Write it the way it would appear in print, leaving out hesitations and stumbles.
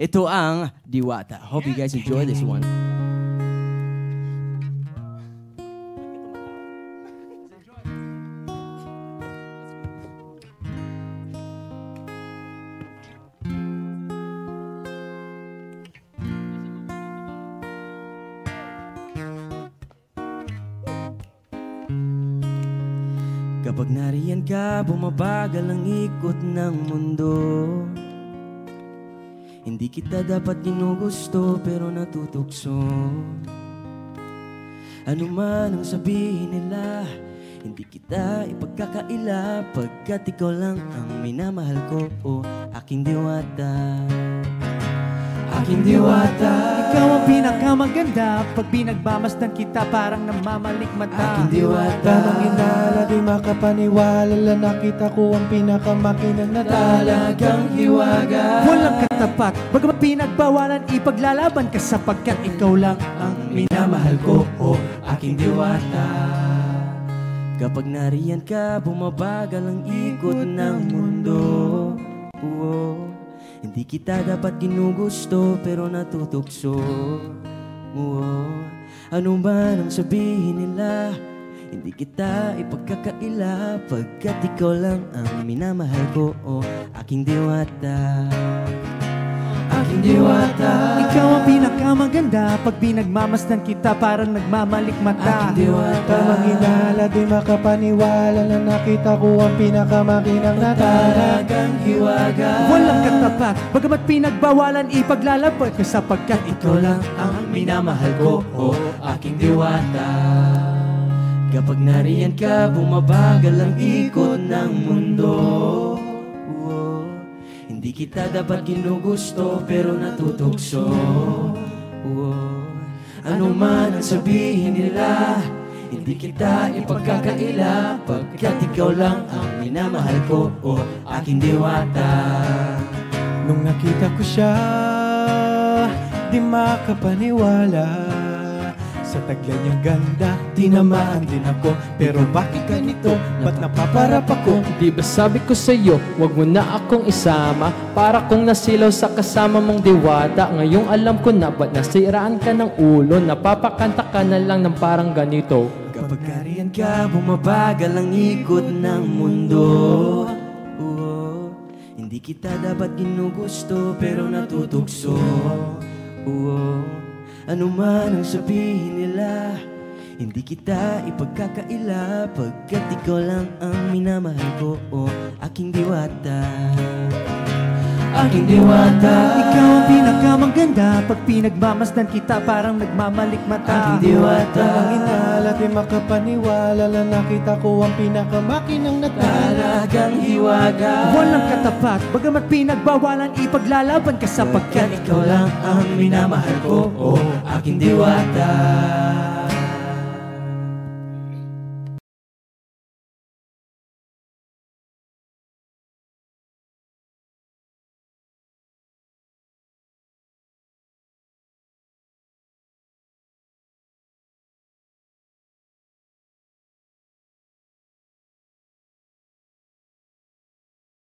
Ito ang Diwata. Hope you guys enjoy this one. Kapag nariyan ka, bumabagal ang ikot ng mundo. Hindi kita dapat ginugusto pero natutukso. Ano man ang sabihin nila, hindi kita ipagkakaila, pagkat ikaw lang ang minamahal ko, oh, aking diwata. Aking diwata. Ikaw ang pinakamaganda, pag pinagmamasdan kita parang namamalik mata. Aking diwata. Manginala, di makapaniwala, nakita ko ang pinakamakinang na Talagang hiwaga. Walang katapat, bagamat pinagbawalan, ipaglalaban ka sapagkat ikaw lang ang minamahal ko, oh, aking diwata. Kapag nariyan ka, bumabagal ang ikot ng mundo. Oh, hindi kita dapat ginugusto pero natutukso. Oh, ano man ang sabihin nila, hindi kita ipagkakaila, pagkat ikaw lang ang minamahal ko, oh, aking diwata. Aking diwata. Ikaw ang pinakamaganda, pag pinagmamasdan kita parang nagmamalik mata. Aking diwata. Manginala, di makapaniwala, nakita ko ang pinakamakinang na Talagang hiwaga. Walang katapat, bagamat pinagbawalan, ipaglalaban ka sapagkat ikaw lang ang minamahal ko, oh, aking diwata. Kapag nariyan ka, bumabagal ang ikot ng mundo. Oh, hindi kita dapat ginugusto pero natutukso. Oh, ano man ang sabihin nila, hindi kita ipagkakaila, pagkat ikaw lang ang minamahal ko, oh, aking diwata. Nung nakita ko siya, di makapaniwala. Sa taglay niyang ganda, tinamaan din ako. Pero bakit ganito? Ba't napaparap ako? Di ba sabi ko sa'yo, wag mo na akong isama, para kung nasilaw sa kasama mong diwata. Ngayong alam ko na, ba't nasiraan ka ng ulo, napapakanta ka na lang ng parang ganito. Kapag nariyan ka, bumabagal ang ikot ng mundo. Oh, hindi kita dapat ginugusto pero natutukso. Oh, ano man ang sabihin nila, hindi kita ipagkakaila, pagkat ikaw lang ang minamahal ko, oh, aking diwata. Aking diwata. Ikaw ang pinakamaganda, pag pinagmamasdan kita parang nagmamalik mata. Aking diwata. Manginala, di makapaniwala, nakita ko ang pinakamakinang na Talagang hiwaga. Walang katapat, bagamat pinagbawalan, ipaglalaban ka sapagkat ikaw lang ang minamahal ko, oh, aking diwata.